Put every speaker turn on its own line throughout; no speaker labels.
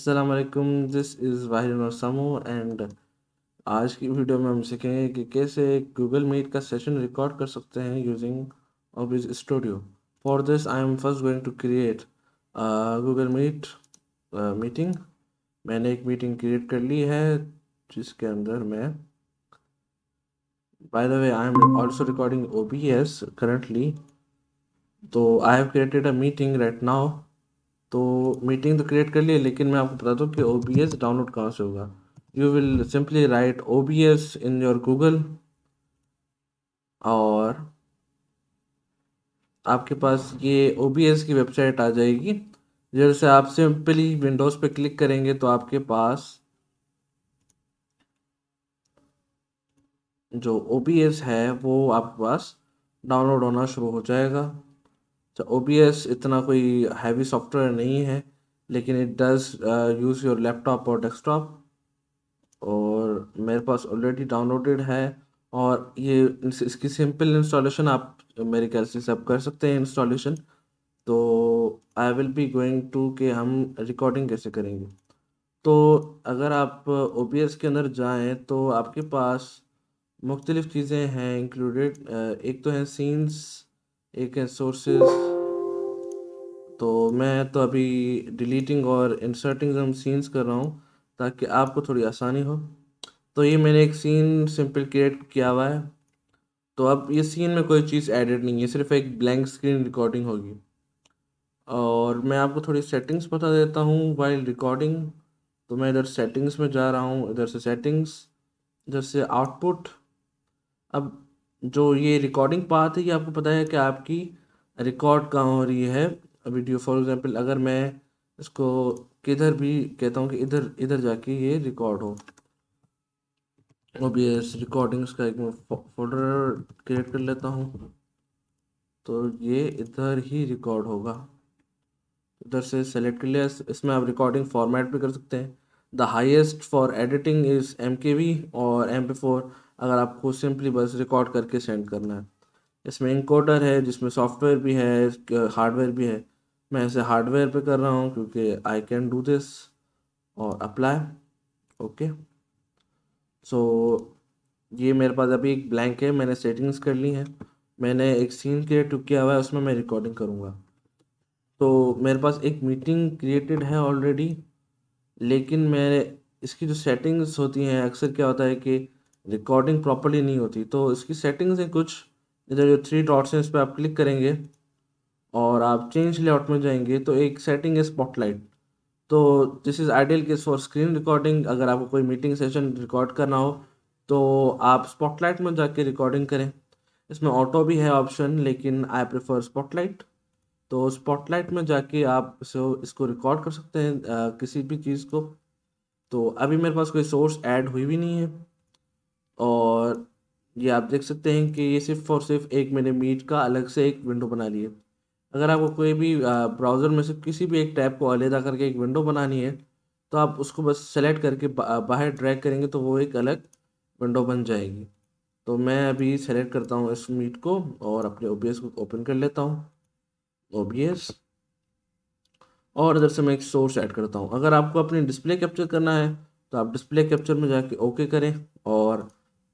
अस्सलाम वालेकुम। This is वाहिद और समू एंड आज की वीडियो में हम सीखेंगे कि कैसे गूगल मीट का सेशन रिकॉर्ड कर सकते हैं using obvious studio. For this I am first going to create Google Meet meeting. मैंने एक मीटिंग क्रिएट कर ली है जिसके अंदर मैं, by the way, I am also recording OBS currently. तो I have created a meeting right now. तो meeting तो क्रिएट कर लिए, लेकिन मैं आपको बता दूं कि OBS डाउनलोड कहाँ से होगा। You will simply write OBS in your Google और आपके पास ये OBS की वेबसाइट आ जाएगी। जैसे आप सिंपली विंडोज़ पे क्लिक करेंगे तो आपके पास जो OBS है वो आपके पास डाउनलोड होना शुरू हो जाएगा। तो OBS इतना कोई हैवी सॉफ्टवेयर नहीं है, लेकिन it does use your laptop और डेस्कटॉप, और मेरे पास ऑलरेडी डाउनलोडेड है। और ये इसकी सिंपल इंस्टॉलेशन आप मेरे ख्याल से सब कर सकते हैं इंस्टॉलेशन। तो I will be going to कि हम रिकॉर्डिंग कैसे करेंगे। तो अगर आप OBS के अंदर जाएं तो आपके पास मुख्तलिफ़ चीज़ें हैं इंक्लूडेड। एक तो है सीन्स, एक है सोर्सेज। तो मैं तो अभी डिलीटिंग और इंसर्टिंग हम सीन्स कर रहा हूँ ताकि आपको थोड़ी आसानी हो। तो ये मैंने एक सीन सिंपल क्रिएट किया हुआ है। तो अब ये सीन में कोई चीज़ एडिड नहीं है, सिर्फ एक ब्लैंक स्क्रीन रिकॉर्डिंग होगी। और मैं आपको थोड़ी सेटिंग्स बता देता हूँ वाइल रिकॉर्डिंग। तो मैं इधर सेटिंग्स में जा रहा हूँ, इधर से सेटिंग्स, इधर से आउटपुट। अब जो ये रिकॉर्डिंग पार्ट है, ये आपको पता है कि आपकी रिकॉर्ड कहाँ हो रही है वीडियो। फॉर एग्जांपल अगर मैं इसको किधर भी कहता हूँ कि इधर इधर जाके ये रिकॉर्ड हो, OBS रिकॉर्डिंग्स का एक मैं फोल्डर क्रिएट कर लेता हूँ। तो ये इधर ही रिकॉर्ड होगा, इधर से सेलेक्ट कर लिया। इसमें आप रिकॉर्डिंग फॉर्मेट भी कर सकते हैं। The highest for editing is MKV और MP4, अगर आपको सिंपली बस रिकॉर्ड करके सेंड करना है। इसमें इंकोडर है जिसमें सॉफ्टवेयर भी है, हार्डवेयर भी है। मैं इसे हार्डवेयर पे कर रहा हूँ क्योंकि आई कैन डू दिस। और अप्लाई, ओके। सो ये मेरे पास अभी एक ब्लैंक है, मैंने सेटिंग्स कर ली हैं। मैंने एक सीन क्रिएट किया हुआ है, उसमें मैं रिकॉर्डिंग करूँगा। तो मेरे पास एक मीटिंग क्रिएटेड है ऑलरेडी, लेकिन मैं इसकी जो सेटिंग्स होती हैं, अक्सर क्या होता है कि रिकॉर्डिंग प्रॉपर्ली नहीं होती। तो इसकी सेटिंग्स हैं कुछ। इधर जो थ्री डॉट्स हैं इस पर आप क्लिक करेंगे और आप चेंज लेआउट में जाएंगे तो एक सेटिंग है स्पॉटलाइट। तो this is ideal case for screen recording. अगर आपको कोई मीटिंग सेशन रिकॉर्ड करना हो तो आप स्पॉटलाइट में जाके रिकॉर्डिंग करें। इसमें ऑटो भी है ऑप्शन, लेकिन आई प्रेफर स्पॉटलाइट। तो स्पॉटलाइट में जाके आप इसको रिकॉर्ड कर सकते हैं किसी भी चीज़ को। तो अभी मेरे पास कोई सोर्स ऐड हुई भी नहीं है। और ये आप देख सकते हैं कि ये सिर्फ और सिर्फ एक मैंने मीट का अलग से एक विंडो बना ली है। अगर आपको कोई भी ब्राउज़र में से किसी भी एक टैब को अलहदा करके एक विंडो बनानी है तो आप उसको बस सेलेक्ट करके बाहर ड्रैग करेंगे तो वो एक अलग विंडो बन जाएगी। तो मैं अभी सेलेक्ट करता हूँ इस मीट को और अपने OBS को ओपन कर लेता हूँ, OBS। और इधर से मैं एक सोर्स ऐड करता हूँ। अगर आपको अपनी डिस्प्ले कैप्चर करना है तो आप डिस्प्ले कैप्चर में जाके ओके करें और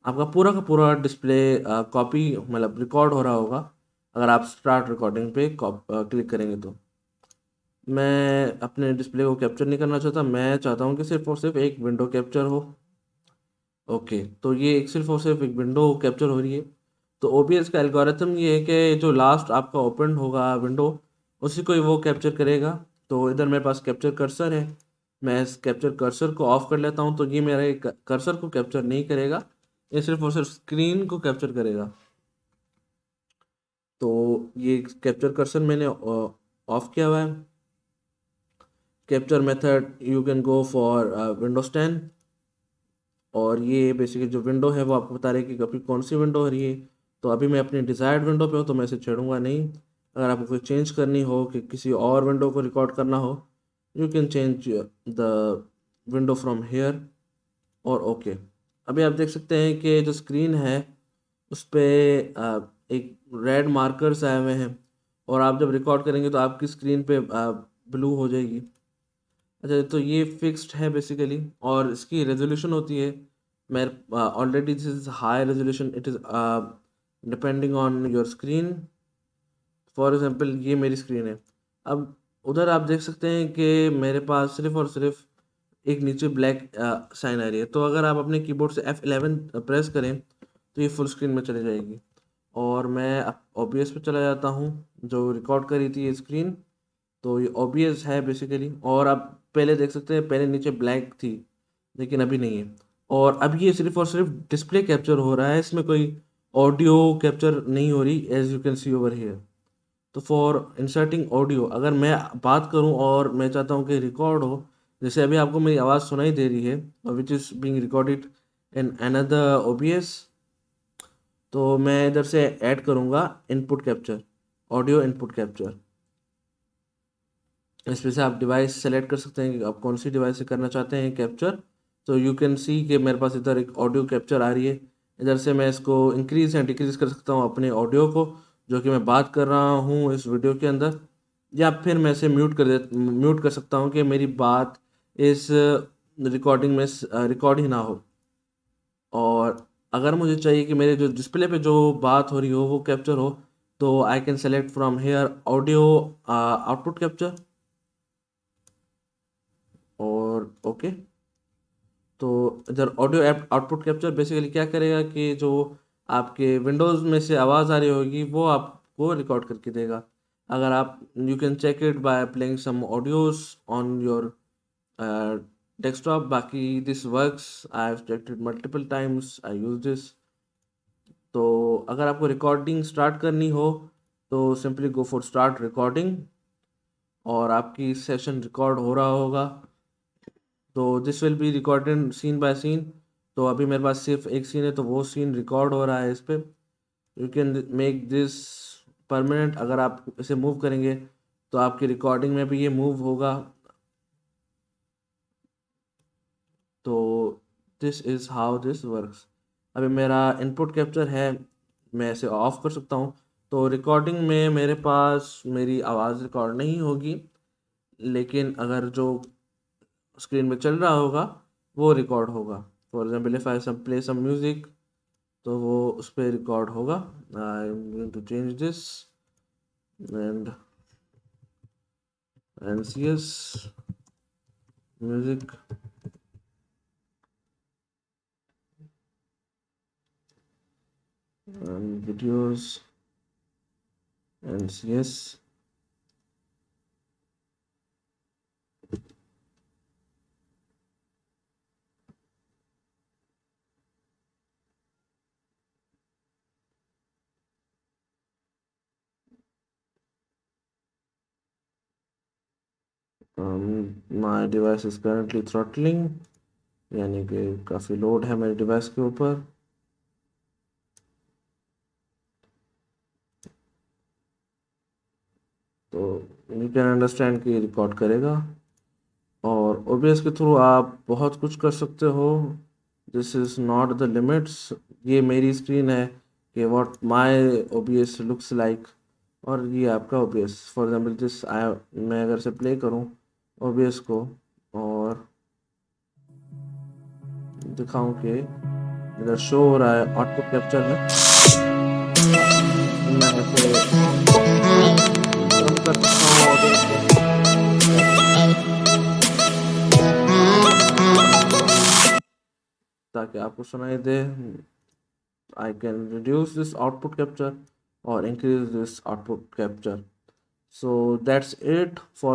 आपका पूरा का पूरा डिस्प्ले कॉपी मतलब रिकॉर्ड हो रहा होगा अगर आप स्टार्ट रिकॉर्डिंग पे क्लिक करेंगे तो। मैं अपने डिस्प्ले को कैप्चर नहीं करना चाहता, मैं चाहता हूँ कि सिर्फ और सिर्फ एक विंडो कैप्चर हो। ओके, तो ये एक सिर्फ और सिर्फ एक विंडो कैप्चर हो रही है। तो OBS का एल्गोरिथम ये है कि जो लास्ट आपका ओपन होगा विंडो, उसी को ही वो कैप्चर करेगा। तो इधर मेरे पास कैप्चर कर्सर है, मैं इस कैप्चर कर्सर को ऑफ कर लेता हूँ। तो ये मेरे कर्सर को कैप्चर नहीं करेगा, ये सिर्फ और सिर्फ स्क्रीन को कैप्चर करेगा। तो ये कैप्चर कर्सर मैंने ऑफ किया हुआ है। Capture method you can go for Windows 10। और ये बेसिकली जो विंडो है वो आपको बता रही है कि अभी कौन सी विंडो हो रही है। तो अभी मैं अपनी डिज़ायर्ड विंडो पे हूँ तो मैं इसे छेड़ूंगा नहीं। अगर आपको कोई चेंज करनी हो कि किसी और विंडो को रिकॉर्ड करना हो, you can change the window from here और ओके। अभी आप देख सकते हैं कि जो स्क्रीन है उस पर एक रेड मार्कर्स आए हुए हैं, और आप जब रिकॉर्ड करेंगे तो आपकी स्क्रीन पे ब्लू हो जाएगी। अच्छा, तो ये फिक्स्ड है बेसिकली, और इसकी रेजोल्यूशन होती है, मैं already this is high resolution, it is depending on your screen. For example ये मेरी स्क्रीन है। अब उधर आप देख सकते हैं कि मेरे पास सिर्फ और सिर्फ एक नीचे ब्लैक साइन आ रही है। तो अगर आप अपने कीबोर्ड से F11 प्रेस करें तो ये फुल स्क्रीन में चली जाएगी। और मैं OBS पे चला जाता हूँ, जो रिकॉर्ड करी थी ये स्क्रीन, तो ये OBS है बेसिकली। और आप पहले देख सकते हैं, पहले नीचे ब्लैक थी लेकिन अभी नहीं है। और अब ये सिर्फ और सिर्फ डिस्प्ले कैप्चर हो रहा है, इसमें कोई ऑडियो कैप्चर नहीं हो रही, as you can see over here. तो फॉर इंसर्टिंग ऑडियो, अगर मैं बात करूं और मैं चाहता हूं कि रिकॉर्ड हो, जैसे अभी आपको मेरी आवाज़ सुनाई दे रही है which is being recorded in another OBS, तो मैं इधर से ऐड करूंगा input capture, audio input capture. इसमें से आप डिवाइस सेलेक्ट कर सकते हैं कि आप कौन सी डिवाइस से करना चाहते हैं कैप्चर। तो यू कैन सी कि मेरे पास इधर एक ऑडियो कैप्चर आ रही है। इधर से मैं इसको इंक्रीज या डिक्रीज कर सकता हूँ अपने ऑडियो को, जो कि मैं बात कर रहा हूँ इस वीडियो के अंदर। या फिर मैं इसे म्यूट कर सकता हूँ कि मेरी बात इस रिकॉर्डिंग में रिकॉर्ड ही ना हो। और अगर मुझे चाहिए कि मेरे जो डिस्प्ले पे जो बात हो रही हो वो कैप्चर हो, तो I can select from here audio output capture, और ओके। तो इधर audio app output capture basically क्या करेगा कि जो आपके विंडोज़ में से आवाज़ आ रही होगी वो आपको रिकॉर्ड करके देगा। अगर आप you can check it by playing some audios on your desktop. बाकी this works, I have checked it multiple times, I use this. तो अगर आपको रिकॉर्डिंग स्टार्ट करनी हो तो simply go for start recording, और आपकी सेशन रिकॉर्ड हो रहा होगा। तो this will be recorded scene by scene. तो अभी मेरे पास सिर्फ एक सीन है, तो वो सीन रिकॉर्ड हो रहा है इस पे। You can make this permanent. अगर आप इसे मूव करेंगे तो आपकी रिकॉर्डिंग में भी ये मूव होगा। तो this is how this works. अभी मेरा इनपुट कैप्चर है, मैं इसे ऑफ कर सकता हूँ। तो रिकॉर्डिंग में मेरे पास मेरी आवाज़ रिकॉर्ड नहीं होगी, लेकिन अगर जो स्क्रीन में चल रहा होगा वो रिकॉर्ड होगा। For example if I some play some music, तो वो उस पर रिकॉर्ड होगा। I am going to change this and NCS music, videos NCS। My device is currently throttling, यानी कि काफ़ी लोड है मेरे डिवाइस के ऊपर। तो यू कैन अंडरस्टैंड कि रिकॉर्ड करेगा। और OBS के थ्रू आप बहुत कुछ कर सकते हो। This is not the limits. ये मेरी स्क्रीन है कि what my OBS looks like, और ये आपका OBS। For example this I, मैं अगर से प्ले करूं OBS को और दिखाऊं कि इधर शो हो रहा है आउटपुट कैप्चर में, तो मैं ऐसे कम कर सकता हूँ ऑडियंस को, ताकि आपको सुनाई दे। I can reduce this output capture or increase this output capture. So that's it for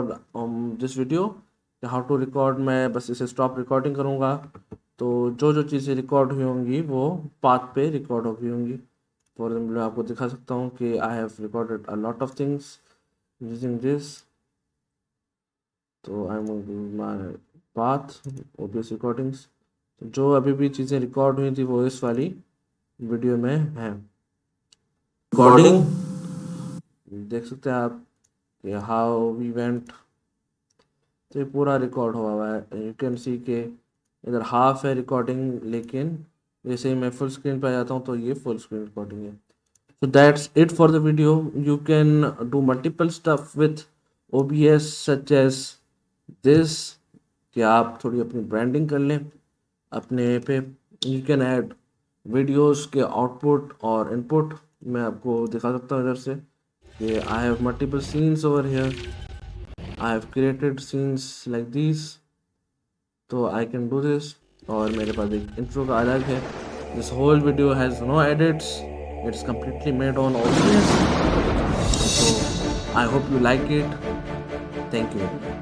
this video। how to record, मैं बस इसे stop recording करूँगा, तो जो जो चीज़ें रिकॉर्ड हुई होंगी वो पाथ पे रिकॉर्ड हो गई होंगी। फॉर एग्जाम्पल मैं आपको दिखा सकता हूँ कि I have recorded a lot of things using this. तो I am my path OBS recordings. जो अभी भी चीज़ें रिकॉर्ड हुई थी वो इस वाली वीडियो में है। रिकॉर्डिंग देख सकते हैं आप कि हाउ वी वेंट। तो ये पूरा रिकॉर्ड हुआ है, यू कैन सी के इधर हाफ है रिकॉर्डिंग, लेकिन जैसे ही मैं फुल स्क्रीन पे आ जाता हूँ तो ये फुल स्क्रीन रिकॉर्डिंग है। So that's it for the video. You can do multiple stuff with OBS such as this. कि आप थोड़ी अपनी ब्रांडिंग कर लें अपने पे। यू कैन ऐड वीडियोस के आउटपुट और इनपुट। मैं आपको दिखा सकता हूँ इधर से कि I have multiple scenes over here, I have created scenes like this, तो आई कैन डू दिस। और मेरे पास एक इंट्रो का अलग है। This whole video has no edits, it's completely made on OBS, so I hope you like it. Thank you.